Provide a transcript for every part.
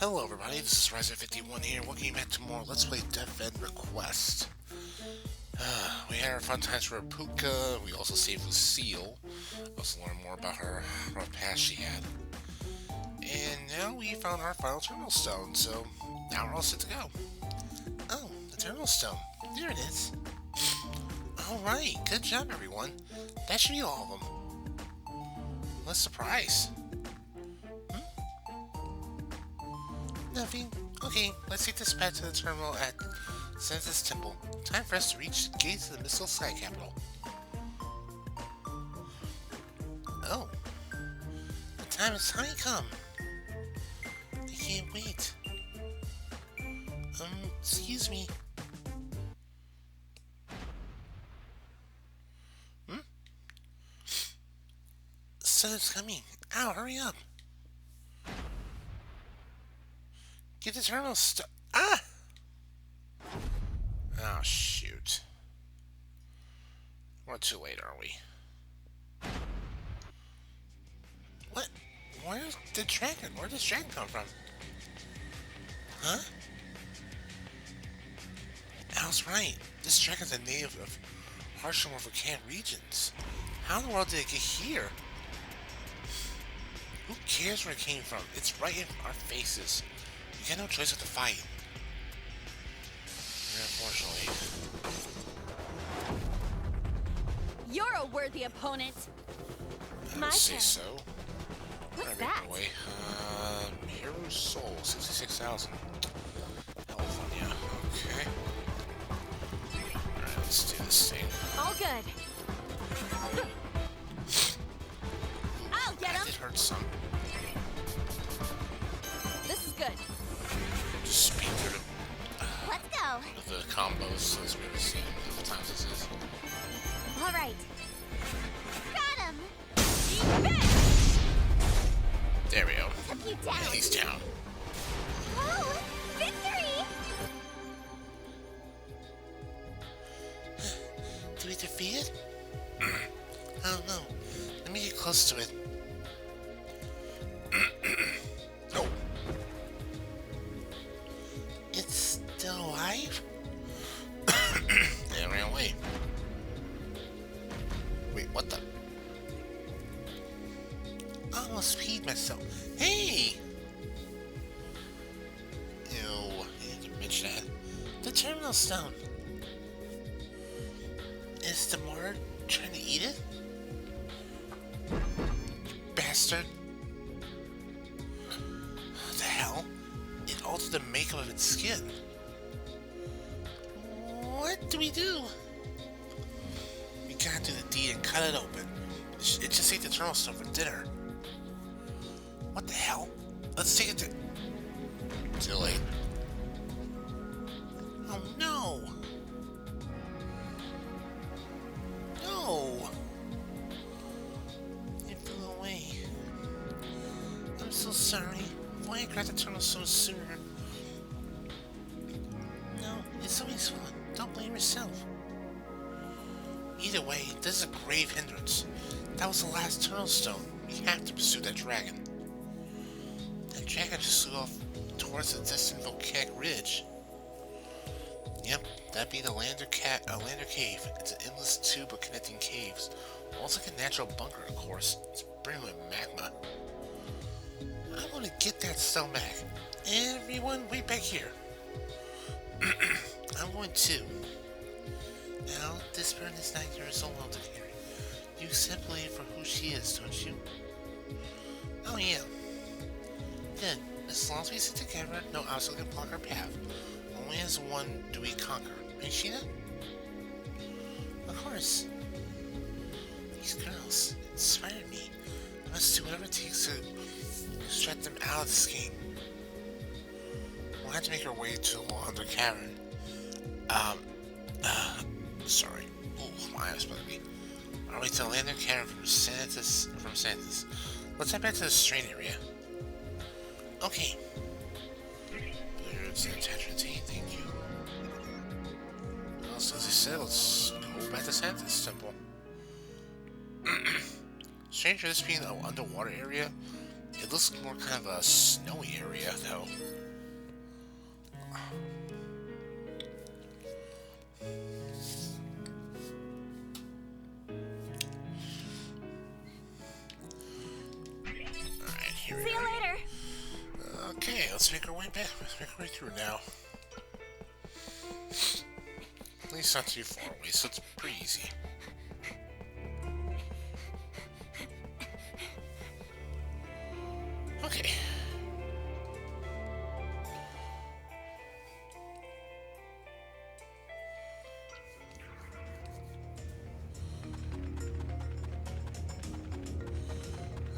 Hello everybody, this is Raiza51 here, welcome back to more Let's Play Death End Request. We had our fun times for Puka, we also saved Lucille, also learned more about her past she had. And now we found our final terminal stone, so now we're all set to go. Oh, the terminal stone, there it is. Alright, good job everyone. That should be all of them. What a surprise. Nothing. Okay, let's take this back to the terminal at Sense's Temple. Time for us to reach the gates of the Missile Sky Capital. Oh. The time has finally come. I can't wait. Excuse me. Sun's coming. Ow, hurry up. Get the terminal Ah! Oh, shoot. We're too late, aren't we? What? Where's the dragon? Where does dragon come from? Huh? Al's right. This dragon's a native of harsh and more volcanic regions. How in the world did it get here? Who cares where it came from? It's right in our faces. We got no choice but to fight. Unfortunately. You're a worthy opponent. I would say so. What's that? Boy. Hero Soul, 66,000. Hell of fun, yeah. Okay. Alright, let's do this thing. All good. I'll get him. That did hurt some. This is good. Just speed through Let's go. the combos as we've seen the times this is. All right. Got him. There we go. Took you down. Yeah, he's down. Oh, victory! Do we defeat it? I don't know. Let me get close to it. Oh. It's still alive? It ran away. Wait, what the? I almost peed myself. Hey! Ew, I had to mention that. The terminal stone. Is the martyr trying to eat it? Bastard. What the hell? It altered the makeup of its skin. What do we do? We gotta do the deed and cut it open. It just ate the terminal stone for dinner. What the hell? Let's take it to... Too late. Oh no! No! It flew away. I'm so sorry. Why I grabbed the terminal so sooner? No, it's always fun. Don't blame yourself. Either way, this is a grave hindrance. That was the last terminal stone. We have to pursue that dragon. That dragon just flew off towards the distant volcanic ridge. Yep, that'd be the Lander Cave. It's an endless tube of connecting caves. Almost like a natural bunker, of course. It's brimming with magma. I want to get that stone back. Everyone, wait back here. I'm going to. Now, this bird is 9 years old, Elder Carry. You accept Lady for who she is, don't you? Oh, yeah. Good. As long as we sit together, no obstacle can block our path. Only as one do we conquer. Ain't she that? Of course. These girls inspire me. I must do whatever it takes to extract them out of this game. We'll have to make our way to the Lander Cavern. Sorry. Oh, my eyes bugging me. Our way to the Lander Cavern from Santis. Let's head back to the strain area. Okay. Birds and Tetrati, thank you. Well, so as I said, let's go back to Santis Temple. Stranger, this being an underwater area, it looks more kind of a snowy area, though. Alright, here we See you are. later. Okay, let's make our way back. Let's make our way through now. At least not too far away, so it's pretty easy. Okay.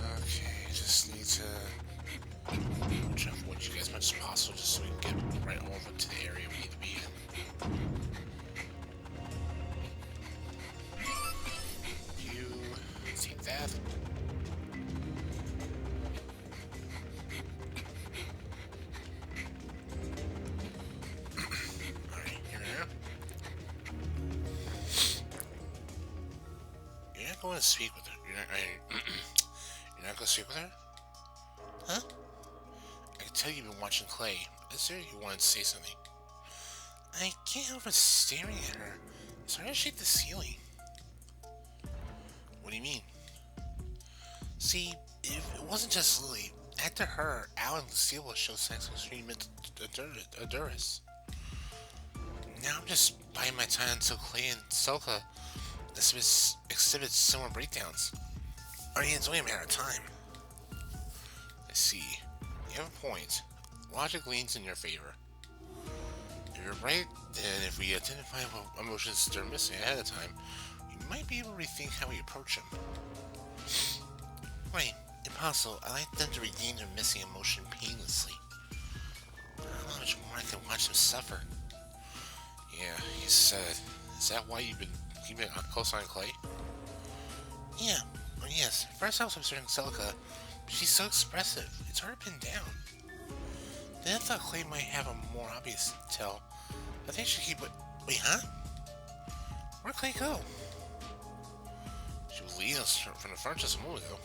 Okay, just need to try to avoid you guys as much as possible just so we can get right over to the area we need to be in. You see that? Alright, here we are. You're not going to speak with her. You're not going to speak with her? Huh? I can tell you've been watching Clay. Is there you wanted to say something? I can't help but staring at her. It's hard to shake the ceiling. What do you mean? See, if it wasn't just Lily. After her, Al and Lucille will show sex extreme Adurus. Now I'm just biding my time until Clay and Soka exhibit similar breakdowns. It's only a matter of time. I see. You have a point. Logic leans in your favor. If you're right, then if we identify what emotions they're missing ahead of time, we might be able to rethink how we approach them. Wait, impossible. I like them to regain their missing emotion painlessly. I don't know how much more I can watch them suffer. Yeah, you said. Is that why you've been keeping a close eye on Clay? Yeah. Well, yes. First I was observing Celica, but she's so expressive. It's hard to pin down. Then I thought Clay might have a more obvious tell. I think she keep it. Wait, huh? Where'd Clay go? She was leading us from the front just a moment ago.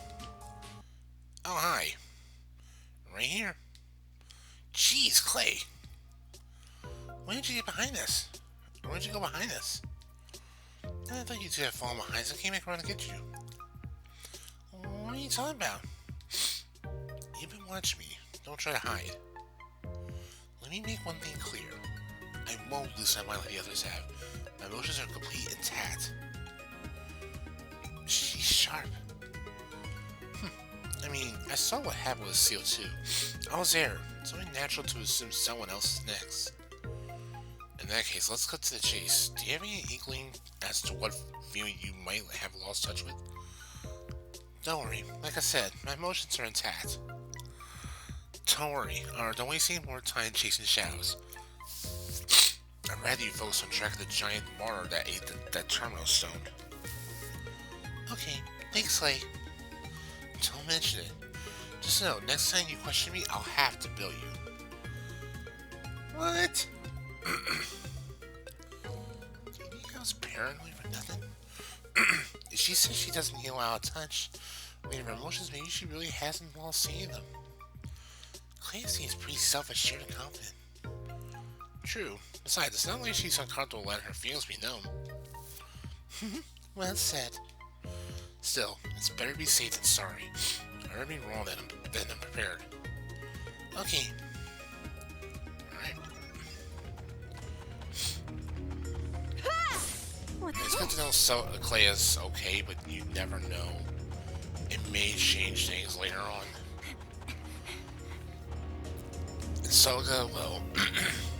Oh, hi. Right here. Jeez, Clay. When did you get behind us? Or when did you go behind us? I thought you two had fallen behind, so I came back around to get you. What are you talking about? You've been watching me. Don't try to hide. Let me make one thing clear. I won't lose my mind like the others have. My emotions are complete intact. She's sharp. I mean, I saw what happened with Seal too. I was there. It's only natural to assume someone else is next. In that case, let's cut to the chase. Do you have any inkling as to what feeling you might have lost touch with? Don't worry. Like I said, my emotions are intact. Don't worry. Don't waste any more time chasing shadows. I'd rather you focus on tracking the giant martyr that ate that terminal stone. Okay. Thanks, Clay. Don't mention it. Just know, next time you question me, I'll have to bill you. What? Do you think I was paranoid for nothing? If she says she doesn't heal out of touch, I mean, her emotions, maybe she really hasn't lost seeing them. Clay seems pretty self-assured and confident. True. Besides, it's not like she's uncomfortable letting her feelings be known. Well said. Still, it's better to be safe than sorry. I'd rather be wrong than unprepared. Okay. Alright. It's good to know Clay is okay, but you never know. It may change things later on. And Soga, well,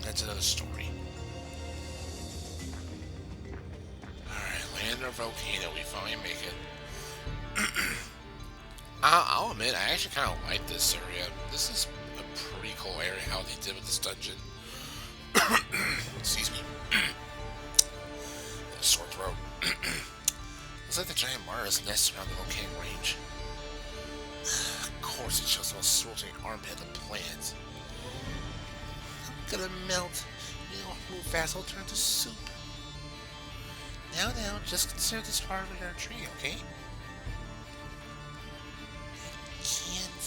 that's another story. Alright, land or volcano, we finally make it. I'll admit, I actually kind of like this area. This is a pretty cool area, how they did with this dungeon. Excuse me. Sore throat. Looks like the giant martyr's nest around the volcanic range. Of course it shows the most swirling armpit of the planet. I'm gonna melt. You don't move fast, I'll turn to soup. Now, just consider this part of your tree, okay? I can't.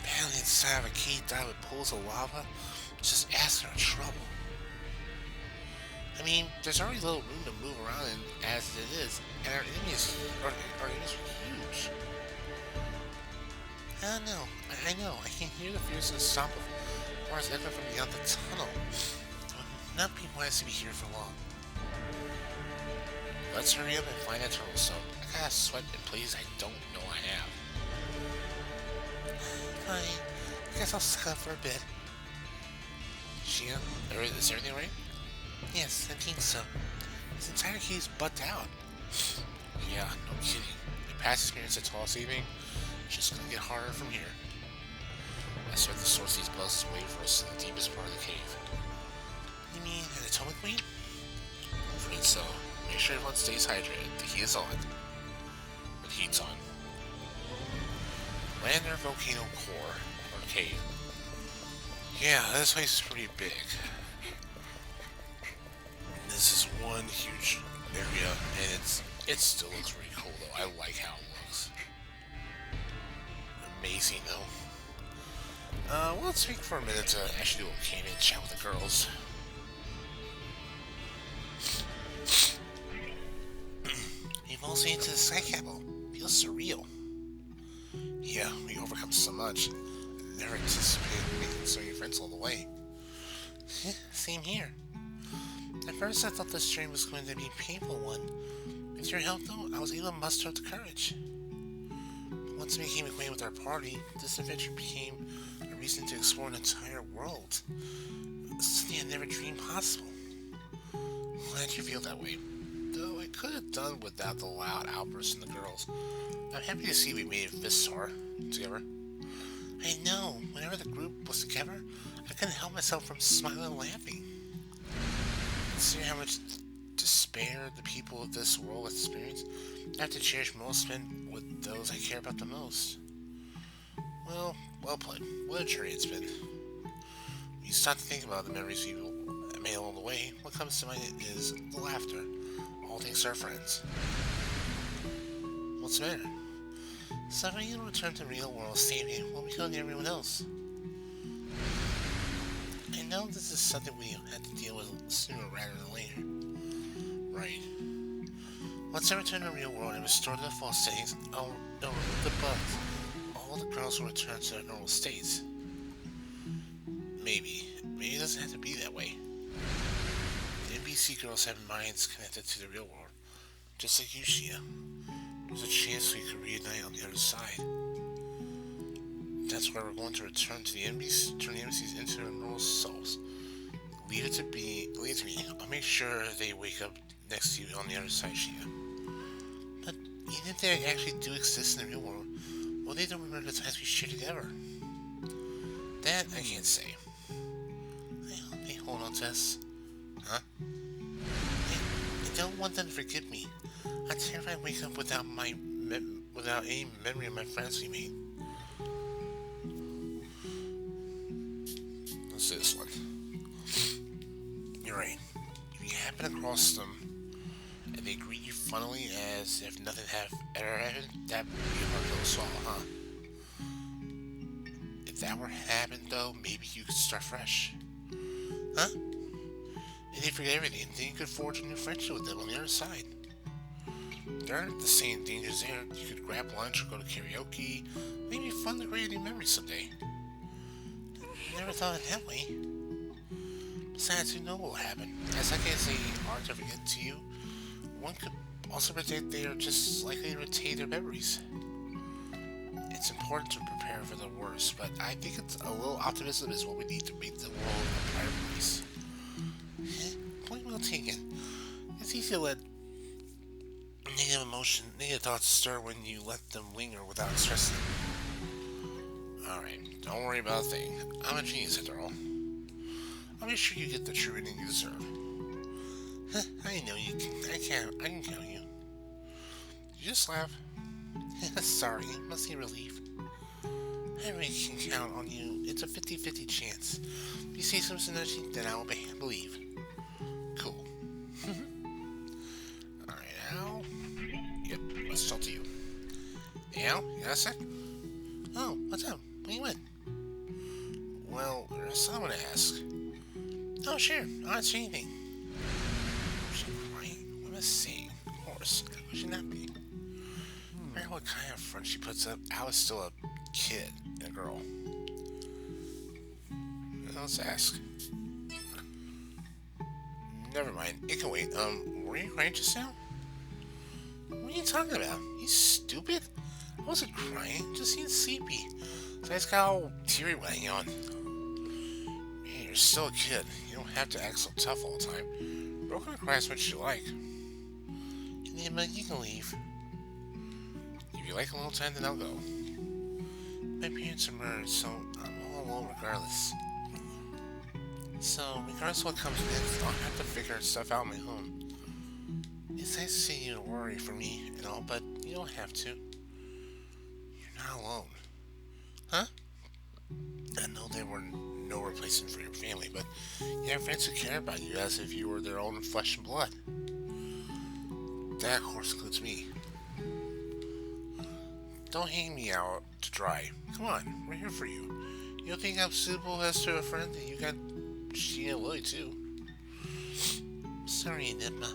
Apparently inside of a cave dive with pools of lava, just asking for trouble. I mean, there's already little room to move around in as it is, and our enemies are huge. I don't know. I know. I can hear the fearsome stomp of Mars echo from beyond the tunnel. Not be wise to be here for long. Let's hurry up and find that turtle stone. I gotta sweat in places I don't know I have. Fine. I guess I'll suck up for a bit. Shia, is everything right? Yes, I think so. This entire cave's bugged out. Yeah, no kidding. My past experience at Tall Saving, it's just gonna get harder from here. I swear the source of these bugs is waiting for us in the deepest part of the cave. You mean an atomic queen? I'm afraid so. Make sure everyone stays hydrated. The heat is on. The heat's on. Lander Volcano Core, or cave. Yeah, this place is pretty big. This is one huge area, and it still looks pretty cool though. I like how it looks. Amazing though. Well, let's speak for a minute to actually do a cave and chat with the girls. We've all seen into the Sky Capital. Feels surreal. Yeah, we overcome so much. Never anticipated making so many friends along the way. Same here. At first I thought this journey was going to be a painful one. With your help though, I was able to muster up the courage. Once we became acquainted with our party, this adventure became a reason to explore an entire world. Something I never dreamed possible. Glad you feel that way. Though I could have done without the loud outbursts from the girls. I'm happy to see we made it this far together. I know, whenever the group was together, I couldn't help myself from smiling and laughing. Considering how much despair the people of this world experience, I have to cherish most spend with those I care about the most. Well played. What a journey it's been. When you stop to think about the memories we made along the way, what comes to mind is the laughter. All thanks to our friends. What's the matter? So if you return to the real world safely, what will become of everyone else? I know this is something we have to deal with sooner rather than later. Right. Once I return to the real world and restore the default settings, I'll remove the bugs. All the girls will return to their normal states. Maybe it doesn't have to be that way. The NPC girls have minds connected to the real world, just like you, Shia. There's a chance we could reunite on the other side. That's why we're going to return to the NPCs, turn the NPCs into their normal selves. Leave it to me. I'll make sure they wake up next to you on the other side, Shia. But even if they actually do exist in the real world, will they don't remember the times we shared together? That I can't say. Hey, hold on, Tess. Huh? I don't want them to forgive me. I'm terrified I wake up without any memory of my friends we made. Let's do this one. You're right. If you happen across them and they greet you funnily as if nothing had ever happened, that would be a hard pill to swallow, huh? If that were to happen, though, maybe you could start fresh. Huh? And you forget everything, then you could forge a new friendship with them on the other side. There aren't the same dangers there. You could grab lunch or go to karaoke. Maybe fun to create a new memory someday. Never thought it that way. Besides, who knows what will happen? As likely as they are to forget to you, one could also predict they are just likely to retain their memories. It's important to prepare for the worst, but I think it's a little optimism is what we need to make the world a brighter place. Point well taken. It's easy to let negative thoughts stir when you let them linger without stressing them. Alright, don't worry about a thing. I'm a genius after all. I'll make sure you get the true rating you deserve. I know you can. I can count you. You just laugh. Sorry, must be relief. I really can count on you. It's a 50-50 chance. If you say something nudgy, then I will believe. Cool. Alright, Al. Yep, let's talk to you. Al, you got a sec? Oh, what's up? Where you went? Well, there's someone to ask. Oh, sure. I'll answer anything. She's crying. What am I saying? Horse. How could she not be? No matter what kind of front she puts up, I was still a kid and a girl. Let's ask. Never mind. It can wait. Were you crying just now? What are you talking about? You stupid? I wasn't crying. Just seemed sleepy. So I just got all teary-eyed on. Man, you're still a kid. You don't have to act so tough all the time. Broken cry as much as you like. Emma, you can leave. If you like a little time, then I'll go. My parents are murdered, so I'm all alone regardless. So, regardless of what comes next, I'll have to figure stuff out on my own. It's nice to see you worry for me and all, but you don't have to. You're not alone. Huh? I know there were no replacement for your family, but you have friends who care about you as if you were their own flesh and blood. That, of course, includes me. Don't hang me out to dry. Come on, we're here for you. You don't think I'm suitable as to a friend? You got Sheena Lily, too. Sorry, Enigma.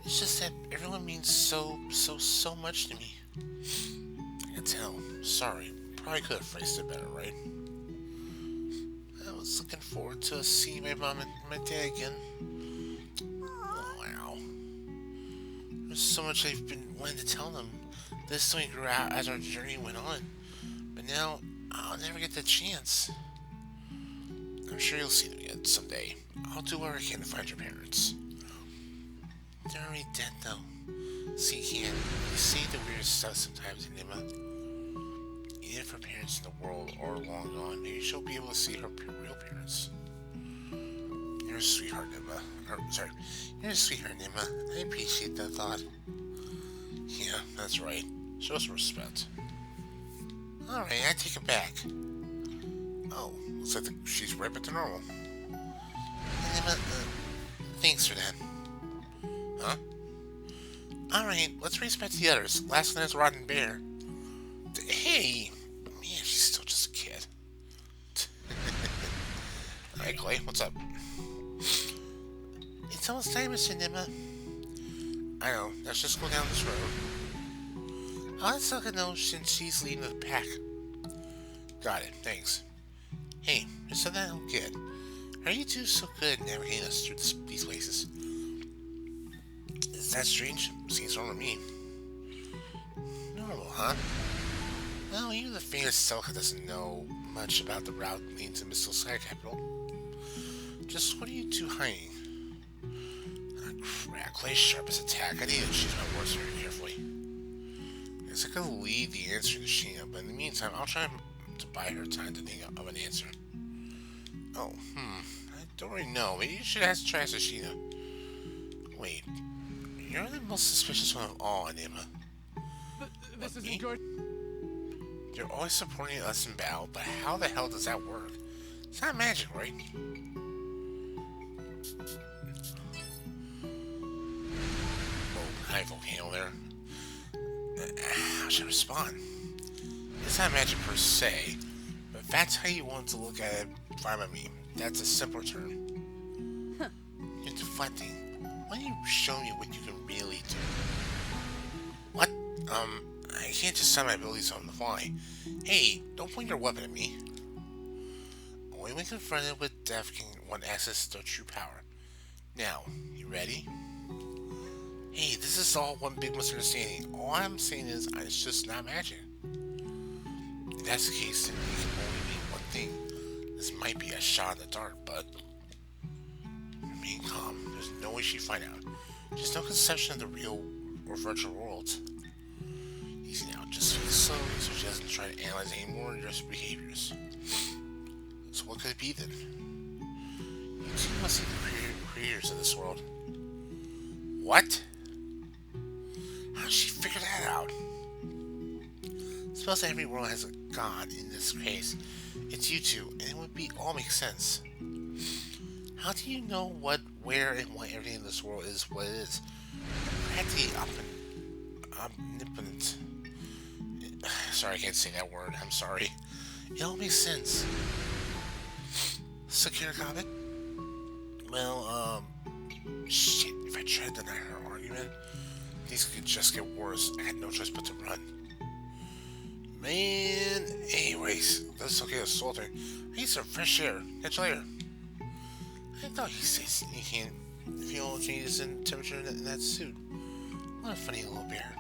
It's just that everyone means so much to me. I can tell. Sorry. Probably could have phrased it better, right? I was looking forward to seeing my mom and my dad again. Oh, wow. There's so much I've been wanting to tell them. This only grew out as our journey went on. But now, I'll never get the chance. I'm sure you'll see them again someday. I'll do what I can to find your parents. They're already dead, though. See, you say the weirdest stuff sometimes, Enigma. Even if her parents in the world are long gone, maybe she'll be able to see her real parents. You're a sweetheart, Enigma. You're a sweetheart, Enigma. I appreciate that thought. Yeah, that's right. Show some respect. Alright, I take it back. Oh, looks like she's right back to normal. Enigma, thanks for that. Huh? Alright, let's race back to the others. Last one is Rotten Bear. Hey! Man, she's still just a kid. Alright, Clay, what's up? It's almost time, Mr. Enigma. I know, let's just go down this road. I'll let Silka know since she's leading the pack. Got it, thanks. Hey, you're so damn good. How are you two so good at navigating us through these places? Is that strange? Seems normal to me. Normal, huh? Well, even the faintest Selka doesn't know much about the route leading to Mystical Sky Capital. Just what are you two hiding? Crap, Clay's sharpest attack. I need to choose my words very carefully. I guess I could lead the answer to Sheena, but in the meantime, I'll try to buy her time to think of an answer. Oh, I don't really know. Maybe you should try as Sheena. Wait, you're the most suspicious one of all, Enigma. This isn't good. You're always supporting us in battle, but how the hell does that work? It's not magic, right? Hi, volcano there. How should I respond? It's not magic per se, but if that's how you want to look at it, fine by me. That's a simpler term. Huh. You're deflecting. Why don't you show me what you can really do? What? I can't just send my abilities on the fly. Hey, don't point your weapon at me. Only when confronted with death can one access their true power. Now, you ready? Hey, this is all one big misunderstanding. All I'm saying is, it's just not magic. If that's the case, then it can only mean one thing. This might be a shot in the dark, but remain calm. There's no way she'd find out. Just no conception of the real or virtual worlds. Easy now, just speak slowly so she doesn't try to analyze any more of your behaviors. So what could it be then? You two must be the creators of this world. What? How did she figure that out? Suppose every world has a god. In this case, it's you two, and it would all make sense. How do you know what, where, and why everything in this world is what it is? Practically omnipotent. Sorry, I can't say that word. I'm sorry. It all makes sense. Secure comment? Well, shit, if I tried to deny her argument, things could just get worse. I had no choice but to run. Man, anyways, that's okay, assault her. I need some fresh air. Catch you later. I thought he says you can't feel changes in temperature in that suit. What a funny little bear.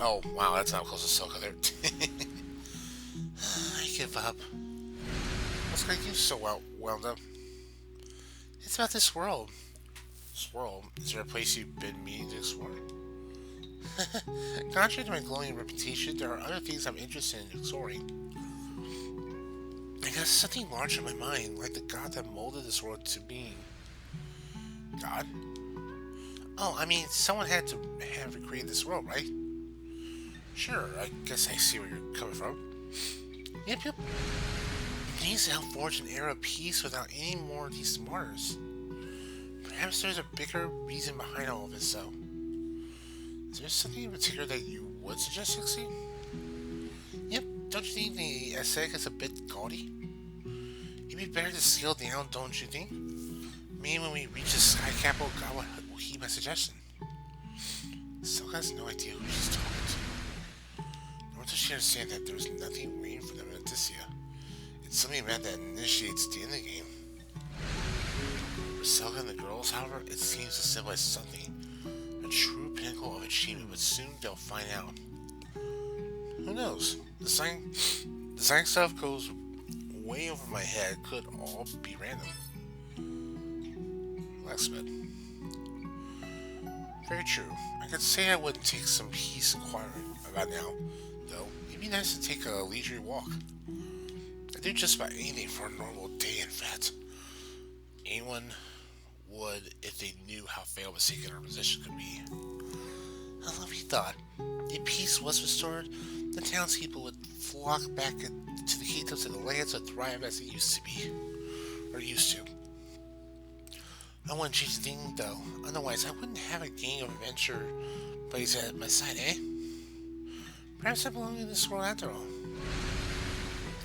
Oh, wow, that's not close to Soka there. I give up. What's got you so wound up? It's about this world. This world? Is there a place you've been meaning to explore? Contrary to my glowing reputation, there are other things I'm interested in exploring. I got something large in my mind, like the god that molded this world to being. God? Oh, I mean, someone had to have created this world, right? Sure, I guess I see where you're coming from. Yep. It needs to help forge an era of peace without any more of these martyrs. Perhaps there's a bigger reason behind all of this, though. Is there something in particular that you would suggest, Dixie? Yep, don't you think the aesthetic is a bit gaudy? It'd be better to scale down, don't you think? Maybe when we reach the Sky Capital, God will heed my suggestion. Still has no idea who she's talking to. Nor does she understand that there's nothing waiting for them in Odysseia. It's something about that initiates the end of the game. For Selka and the girls, however, it seems to symbolize something. A true pinnacle of achievement, but soon they'll find out. Who knows? The sign stuff goes way over my head. Could all be random. Blacksmith. Very true. I could say I would take some peace and quiet about now, though. It'd be nice to take a leisurely walk. I'd do just about anything for a normal day, in fact. Anyone would if they knew how fail-mistaken our position could be. A lovely thought. If peace was restored, the townspeople would flock back to the kingdoms and the lands would thrive as they used to be. Or used to. I wouldn't change a thing, though. Otherwise, I wouldn't have a gang of adventure buddies at my side, eh? Perhaps I belong in this world after all.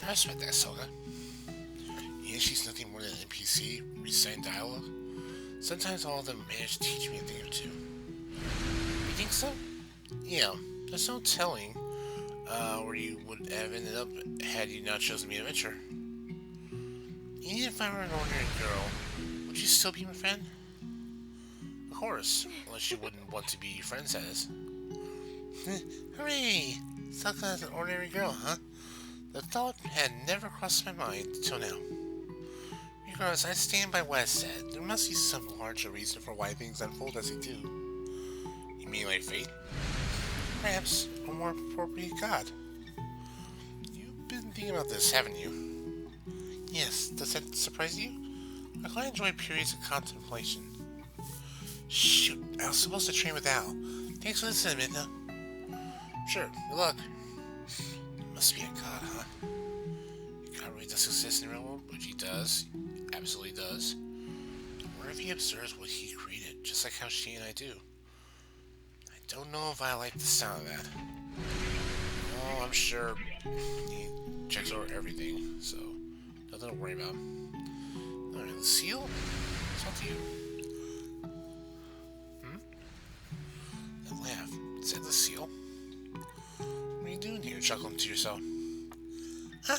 I respect that, Soga. Yeah, she's nothing more than an NPC, reciting dialogue. Sometimes all of them manage to teach me a thing or two. You think so? Yeah, there's no telling where you would have ended up had you not chosen me to adventure. Even if I were an ordinary girl, would you still be my friend? Of course, unless you wouldn't want to be friends, that is. Hooray! Selka is an ordinary girl, huh? The thought had never crossed my mind till now. Regardless, I stand by what I said. There must be some larger reason for why things unfold as they do. You mean like fate? Perhaps, or more appropriate, God. You've been thinking about this, haven't you? Yes, does that surprise you? I quite enjoy periods of contemplation. Shoot, I was supposed to train with Al. Thanks for listening, Midna. Sure, good luck. Must be a god, huh? God really does exist in the real world, which he does. Absolutely does. Or if he observes what he created, just like how she and I do. I don't know if I like the sound of that. Oh, I'm sure he checks over everything, so nothing to worry about. Alright, the seal? It's up to you. That laugh. Is that the seal? What are you doing here, chuckling to yourself? Huh?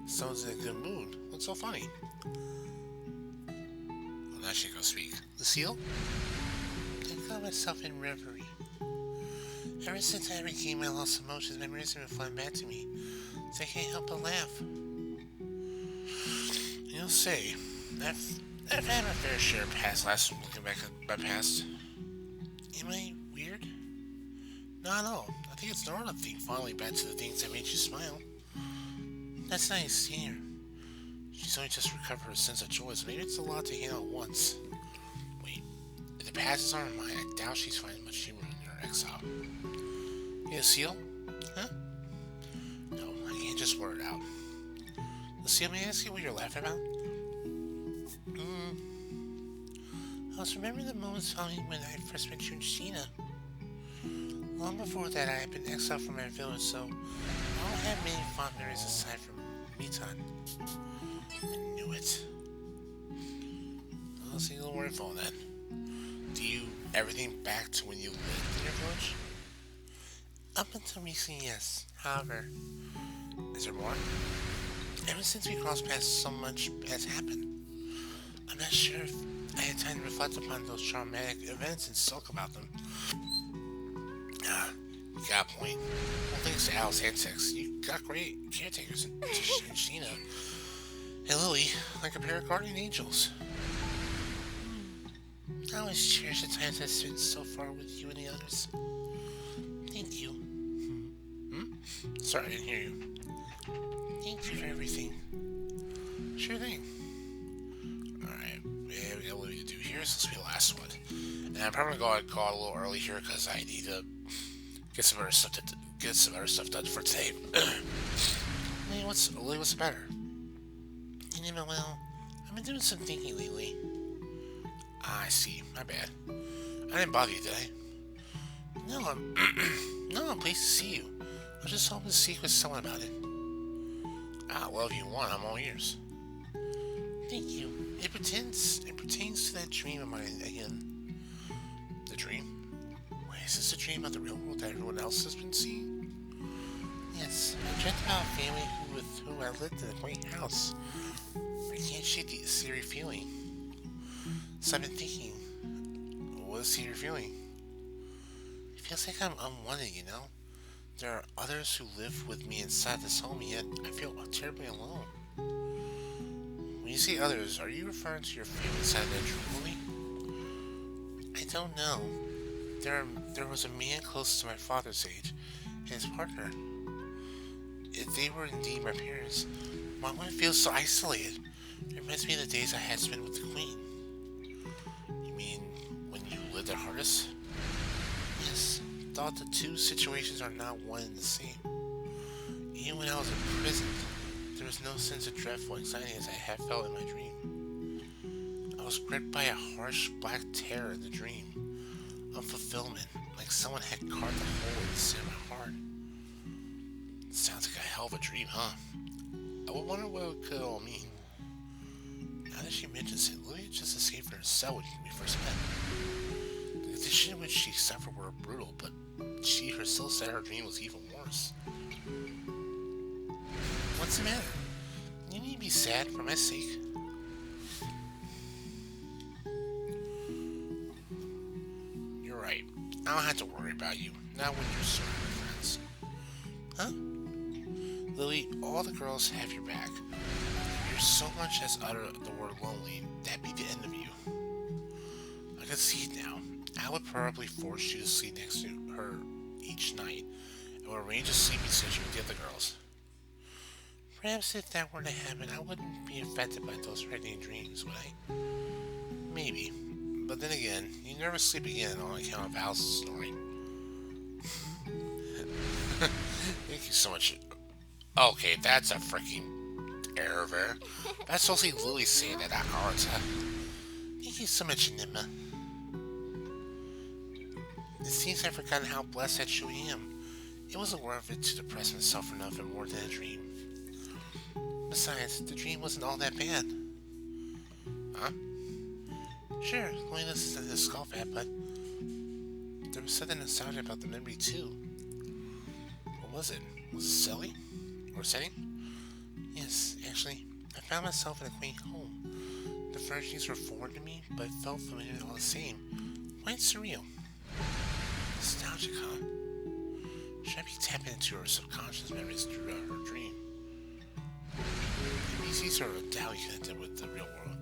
Someone's in a good mood. What's so funny? Well, now she can go speak. The seal? I found myself in reverie. Ever since I regained my lost emotions, memories have been flying back to me, so I can't help but laugh. You'll say, I've had my fair share of past lives from looking back at my past. Am I weird? Not at all. I think it's normal to think fondly back to the things that made you smile. That's nice, seeing her. She's only just recovered her sense of joy, so maybe it's a lot to handle at once. Wait, if the past is on her mind, I doubt she's finding much humor in her exile. Lucille? Huh? No, I can't just blurt it out. Lucille, may I ask you what you're laughing about? I was remembering the moments following when I first met you in Sheena. Long before that, I had been exiled from my village, so I don't have many fond memories aside from Meton. I knew it. I'll see a little more info then. Do you everything back to when you lived in your village? Up until recently, yes. However, is there more? Ever since we crossed paths, so much has happened. I'm not sure if I had time to reflect upon those traumatic events and sulk about them. You got a point. Well, thanks to Alice and Tex, you got great caretakers in Sheena and Lily, like a pair of guardian angels. I always cherish the times I've spent so far with you and the others. Thank you. Sorry, I didn't hear you. Thank you for everything. Sure thing. Alright, yeah, we got a little bit to do here, so this will be the last one. And I'm probably going to call it a little early here because I need to get some other stuff done for today. Lily, what's the matter? You know, well, I've been doing some thinking lately. Ah, I see. My bad. I didn't bother you, did I? No, I'm pleased to see you. I was just hoping to speak with someone about it. Ah, well, if you want, I'm all ears. Thank you. It pertains to that dream of mine again. The dream? Wait, is this a dream of the real world that everyone else has been seeing? Yes, I dreamt about a family with whom I lived in a quaint house. I can't shake the eerie feeling. So I've been thinking, what is eerie feeling? It feels like I'm unwanted, you know? There are others who live with me inside this home, yet I feel terribly alone. When you say others, are you referring to your family inside that dream, Lily? I don't know. There was a man close to my father's age, and his partner. If they were indeed my parents, why would I feel so isolated? It reminds me of the days I had spent with the Queen. You mean when you lived at Hardis? Yes. Thought the two situations are not one and the same. Even when I was imprisoned, there was no sense of dreadful anxiety as I had felt in my dream. I was gripped by a harsh black terror in the dream, unfulfillment, like someone had carved a hole in the center of my heart. Sounds like a hell of a dream, huh? I would wonder what it could all mean. Now that she mentions it, Lily just escaped from her cell when we first met. The conditions in which she suffered were brutal, but she herself said her dream was even worse. What's the matter? You need to be sad for my sake. You're right. I don't have to worry about you, not when you're surrounded with friends. Huh? Lily, all the girls have your back. If you're so much as utter the word lonely, that'd be the end of you. I can see it now. I would probably force you to sleep next to her each night, and would arrange a sleeping session with the other girls. Perhaps if that were to happen, I wouldn't be affected by those frightening dreams, would I? Maybe. But then again, you never sleep again on account of Alice's snoring. Thank you so much. Okay, that's a freaking error there. That's mostly Lily saying that at Arta. Thank you so much, Enigma. It seems I've forgotten how blessed I truly am. It wasn't worth it to depress myself for nothing more than a dream. Besides, the dream wasn't all that bad. Huh? Sure, loneliness isn't to scoff at, but there was something nostalgic about the memory too. What was it? Was it silly? Or setting? Yes, actually, I found myself in a quaint home. The furnishings were foreign to me, but it felt familiar all the same. Quite surreal. Nostalgic, huh? Should I be tapping into her subconscious memories through her dream? Maybe these are doubly connected with the real world.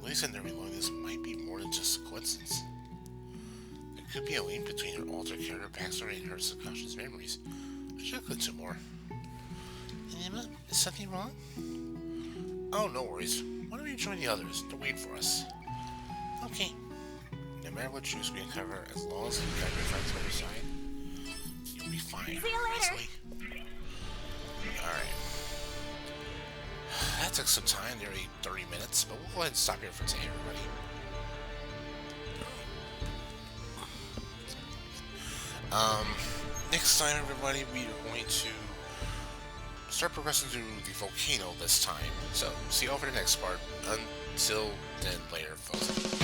Lily's memory loneliness might be more than just a coincidence. There could be a link between her altered character backstory and her subconscious memories. I should look into more. Emma, is something wrong? Oh, no worries. Why don't you join the others? They're waiting for us. Okay. No matter what truths we uncover, as long as you got your friends by your side, you'll be fine. See you later. Leslie. Alright. That took some time, nearly 30 minutes, but we'll go ahead and stop here for today, everybody. Next time, everybody, we are going to start progressing through the volcano this time. So, see you over the next part. Until then, later, folks.